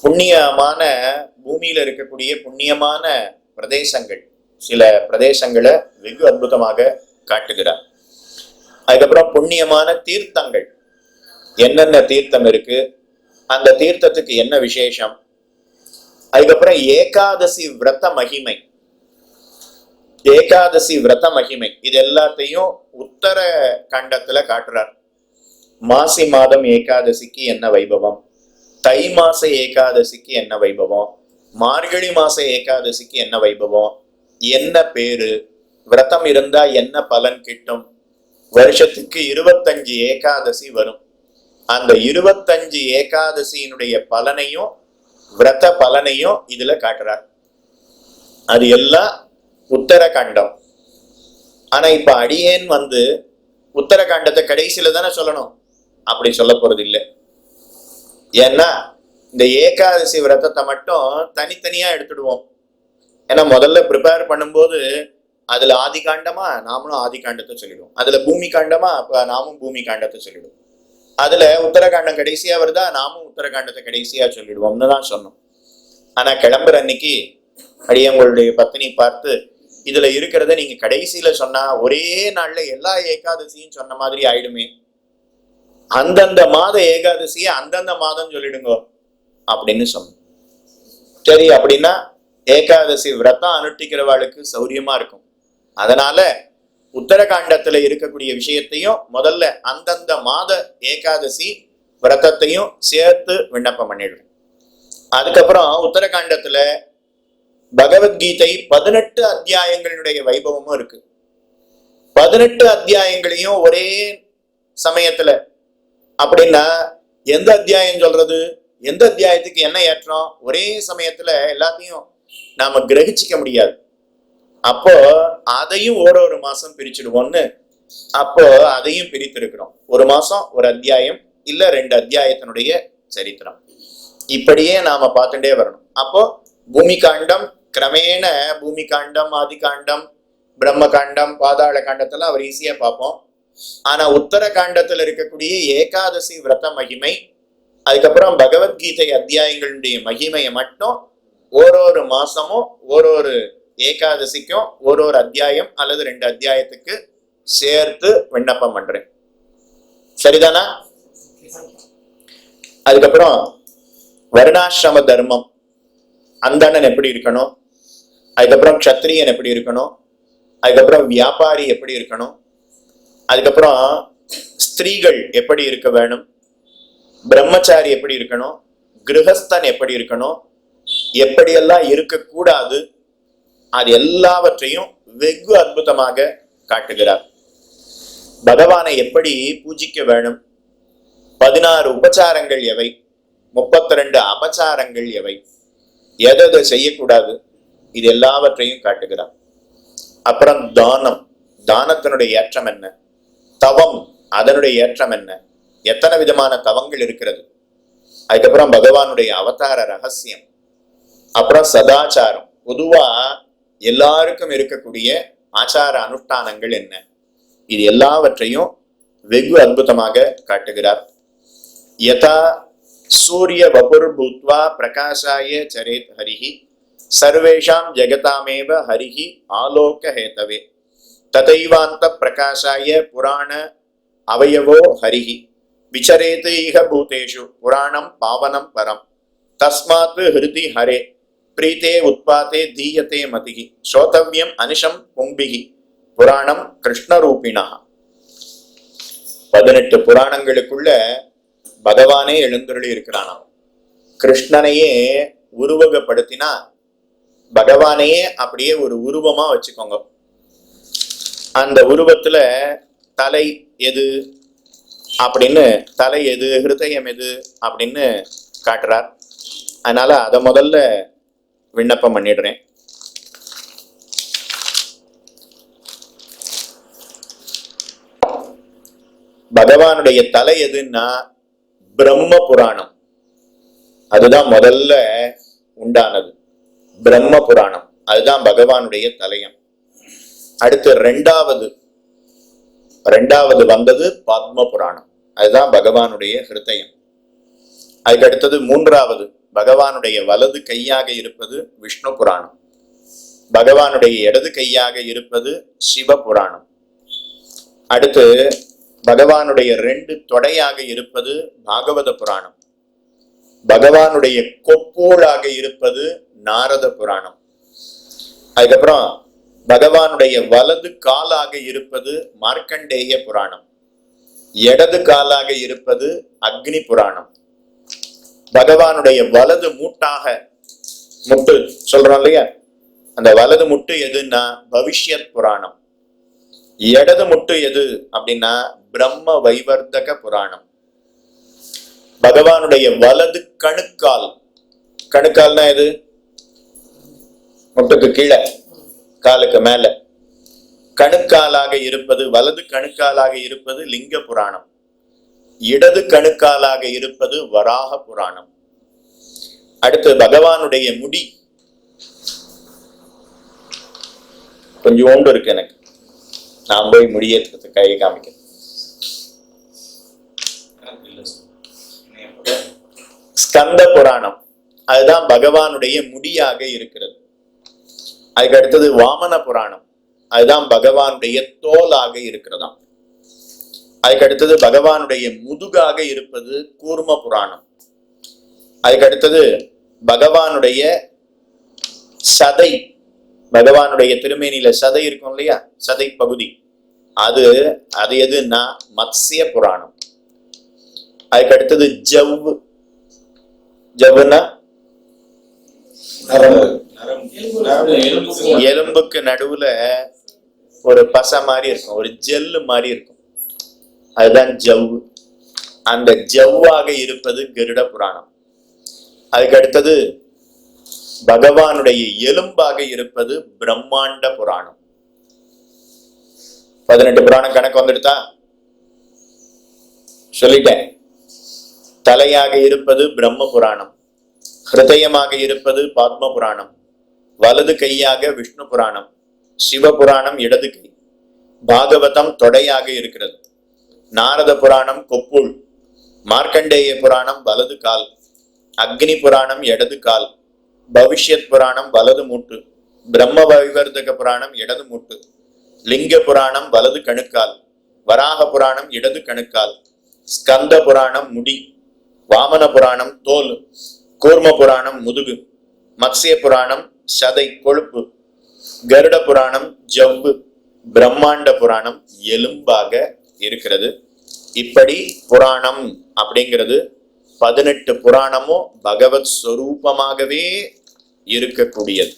புண்ணியமான பூமியில இருக்கக்கூடிய புண்ணியமான பிரதேசங்கள், சில பிரதேசங்களை வெகு அற்புதமாக காட்டுகிறார். அதுக்கப்புறம் புண்ணியமான தீர்த்தங்கள், என்னென்ன தீர்த்தம் இருக்கு, அந்த தீர்த்தத்துக்கு என்ன விசேஷம். அதுக்கப்புறம் ஏகாதசி விரத மகிமை, ஏகாதசி விரத மகிமை இது எல்லாத்தையும் உத்தர கண்டத்துல காட்டுறார். மாசி மாதம் ஏகாதசிக்கு என்ன வைபவம், தை மாச ஏகாதசிக்கு என்ன வைபவம், மார்கழி மாச ஏகாதசிக்கு என்ன வைபவம், என்ன பேரு, விரதம் இருந்தா என்ன பலன் கிட்டும், வருஷத்துக்கு 25 ஏகாதசி வரும், அந்த 25 ஏகாதசியினுடைய பலனையும் விரத பலனையும் இதுல காட்டுறார். அது எல்லாம் உத்தரகாண்டம். ஆனா இப்ப அடியேன் உத்தரகாண்டத்தை கடைசியில தானே சொல்லணும், அப்படி சொல்ல போறது இல்லை. ஏன்னா இந்த ஏகாதசி விரதத்தை மட்டும் தனித்தனியா எடுத்துடுவோம். ஏன்னா முதல்ல ப்ரிப்பேர் பண்ணும்போது அதுல ஆதி காண்டமா நாமளும் ஆதி காண்டத்தை சொல்லிடுவோம், அதுல பூமி காண்டமா நாமும் பூமி காண்டத்தை சொல்லிடுவோம், அதுல உத்தரகாண்டம் கடைசியா வருதா நாமும் உத்தரகாண்டத்தை கடைசியா சொல்லிடுவோம்னு தான் சொன்னோம். ஆனா கிளம்புற அன்னைக்கு அடியவங்களுடைய பத்தினி பார்த்து, இதுல இருக்கிறத நீங்க கடைசியில சொன்னா ஒரே நாள்ல எல்லா ஏகாதசியும் சொன்ன மாதிரி ஆயிடுமே, அந்தந்த மாத ஏகாதசிய அந்தந்த மாதம் சொல்லிடுங்க அப்படின்னு சொன்னோம். சரி, அப்படின்னா ஏகாதசி விரதம் அனுஷ்டிக்கிறவாளுக்கு சௌரியமா இருக்கும். அதனால உத்தரகாண்டத்துல இருக்கக்கூடிய விஷயத்தையும் முதல்ல அந்தந்த மாத ஏகாதசி விரதத்தையும் சேர்த்து விண்ணப்பம் பண்ணிடுறோம். அதுக்கப்புறம் உத்தரகாண்டத்துல பகவத்கீதை 18 அத்தியாயங்களுடைய வைபவமும் இருக்கு. 18 அத்தியாயங்களையும் ஒரே சமயத்துல, அப்படின்னா எந்த அத்தியாயம் சொல்றது, எந்த அத்தியாயத்துக்கு என்ன ஏற்றம், ஒரே சமயத்துல எல்லாத்தையும் நாம கிரகிச்சிக்க முடியாது. அப்போ அதையும் ஒரு மாசம் பிரிச்சுடுவோம்னு அப்போ அதையும் பிரித்திருக்கிறோம். ஒரு மாசம் ஒரு அத்தியாயம் இல்ல 2 அத்தியாயத்தினுடைய சரித்திரம், இப்படியே நாம பார்த்துட்டே வரணும். அப்போ பூமி காண்டம் கிரமேண பூமி காண்டம், ஆதி காண்டம், பிரம்ம காண்டம், பாதாள காண்டத்தெல்லாம் அவர் ஈஸியா பார்ப்போம். ஆனா உத்தர காண்டத்துல இருக்கக்கூடிய ஏகாதசி விரத மகிமை, அதுக்கப்புறம் பகவத்கீதை அத்தியாயங்களுடைய மகிமையை மட்டும் ஒரு மாசமும் ஒரு ஏகாதசிக்கும் ஒரு அத்தியாயம் அல்லது 2 அத்தியாயத்துக்கு சேர்த்து விண்ணப்பம் பண்றேன். சரிதானா? அதுக்கப்புறம் வருணாசிரம தர்மம், அந்தணன் எப்படி இருக்கணும், அதுக்கப்புறம் க்ஷத்ரியன் எப்படி இருக்கணும், அதுக்கப்புறம் வியாபாரி எப்படி இருக்கணும், அதுக்கப்புறம் ஸ்திரீகள் எப்படி இருக்க வேணும், பிரம்மச்சாரி எப்படி இருக்கணும், கிரகஸ்தன் எப்படி இருக்கணும், எப்படியெல்லாம் இருக்கக்கூடாது, அது எல்லாவற்றையும் வெகு அற்புதமாக காட்டுகிறார். பகவானை எப்படி பூஜிக்க வேணும், 16 உபச்சாரங்கள் எவை, 32 அபச்சாரங்கள் எவை, எதை செய்யக்கூடாது, இது எல்லாவற்றையும் காட்டுகிறார். அப்புறம் தானம், தானத்தினுடைய ஏற்றம் என்ன, தவம் அதனுடைய ஏற்றம் என்ன, எத்தனை விதமான தவங்கள் இருக்கிறது, அதுக்கப்புறம் பகவானுடைய அவதார ரகசியம், அப்புறம் சதாச்சாரம், பொதுவா எல்லாருக்கும் இருக்கக்கூடிய ஆச்சார அனுஷ்டானங்கள் என்ன, இது எல்லாவற்றையும் வெகு அற்புதமாக காட்டுகிறார். யதா சூரிய வபுர் பூத்வா பிரகாசாய சரேத் ஹரிஹி சர்வேஷாம் ஜெகதாமேவ ஹரிஹி ஆலோக ஹேதவே ததைவாந்த பிரகாசாய புராண அவயவோ ஹரிஹி விசரேத் இஹ பூதேஷு புராணம் பாவனம் பரம் தஸ்மாத் ஹிருதி ஹரே பிரீதே உத்பாதே தீயதே மதிஹி ஸ்ரோதவ்யம் அனிஷம் பும்பிஹி புராணம் கிருஷ்ணரூபிணா. 18 புராணங்களுக்குள்ள பகவானே எழுந்தருளி இருக்கிறானாம். கிருஷ்ணனையே உருவகப்படுத்தினா பகவானையே அப்படியே ஒரு உருவமா வச்சுக்கோங்க. அந்த உருவத்துல தலை எது அப்படின்னு, தலை எது, ஹிருதயம் எது அப்படின்னு காட்டுறார். அதனால அதை முதல்ல விண்ணப்பம் பண்ணிடுறேன். பகவானுடைய தலை எதுன்னா பிரம்ம புராணம், அதுதான் முதல்ல உண்டானது. பிரம்ம புராணம் அதுதான் பகவானுடைய தலையம். அடுத்து ரெண்டாவது வந்தது பத்ம புராணம், அதுதான் பகவானுடைய ஹிருதயம். அதுக்கு அடுத்தது 3வது பகவானுடைய வலது கையாக இருப்பது விஷ்ணு புராணம், பகவானுடைய இடது கையாக இருப்பது சிவ புராணம். அடுத்து பகவானுடைய 2 தொடையாக இருப்பது பாகவத புராணம், பகவானுடைய கொப்பூழாக இருப்பது நாரத புராணம். அதுக்கப்புறம் பகவானுடைய வலது காலாக இருப்பது மார்க்கண்டேய புராணம், இடது காலாக இருப்பது அக்னி புராணம். பகவானுடைய வலது மூட்டாக, முட்டு சொல்றோம் இல்லையா, அந்த வலது முட்டு எதுன்னா பவிஷ்யத் புராணம். இடது முட்டு எது அப்படின்னா பிரம்ம வைவர்தக புராணம். பகவானுடைய வலது கணுக்கால், கணுக்கால்னா எது, முட்டுக்கு கீழே காலுக்கு மேல கணுக்காலாக இருப்பது, வலது கணுக்காலாக இருப்பது லிங்க புராணம், இடது கணுக்காலாக இருப்பது வராக புராணம். அடுத்து பகவானுடைய முடி கொஞ்சோண்டு இருக்கு, எனக்கு நான் போய் முடிய கையை காமிக்கிறேன். ஸ்கந்த புராணம், அதுதான் பகவானுடைய முடியாக இருக்கிறது. அதுக்கு அடுத்தது வாமன புராணம், அதுதான் பகவானுடைய தோலாக இருக்கிறதாம். அதுக்கு அடுத்தது பகவானுடைய முதுகாக இருப்பது கூர்ம புராணம். அதுக்கு அடுத்தது பகவானுடைய சதை, பகவானுடைய திருமேனியில சதை இருக்கும் இல்லையா, சதை பகுதி, அது எதுன்னா மத்ஸ்ய புராணம். அதுக்கு அடுத்தது ஜவ்வு, ஜவ்வுன்னா எலும்புக்கு நடுவுல ஒரு பசை மாதிரி இருக்கும், ஒரு ஜெல்லு மாதிரி இருக்கும், அதுதான் ஜவ்வு. அந்த ஜவ்வாக இருப்பது கருட புராணம். அதுக்கு அடுத்தது பகவானுடைய எலும்பாக இருப்பது பிரம்மாண்ட புராணம். 18 புராணம் கணக்கு வந்துடுதா, சொல்லிட்டேன். தலையாக இருப்பது பிரம்ம புராணம், ஹிருதயமாக இருப்பது பாத்ம புராணம், வலது கையாக விஷ்ணு புராணம், சிவ புராணம் இடது கை, பாகவதம் தொடையாக இருக்கிறது, நாரத புராணம் கொப்புள், மார்க்கண்டேய புராணம் வலது கால், அக்னி புராணம் இடது கால், பவிஷ்யத் புராணம் வலது மூட்டு, பிரம்ம வைவர்தக புராணம் இடது மூட்டு, லிங்க புராணம் வலது கணுக்கால், வராக புராணம் இடது கணுக்கால், ஸ்கந்த புராணம் முடி, வாமன புராணம் தோல், கூர்ம புராணம் முதுகு, மத்ஸ்ய புராணம் சதை கொழுப்பு, கருட புராணம் ஜவ்வு, பிரம்மாண்ட புராணம் எலும்பாக இருக்கிறது. இப்படி புராணம் அப்படிங்கிறது 18 புராணமும் பகவத் ஸ்வரூபமாகவே இருக்கக்கூடியது.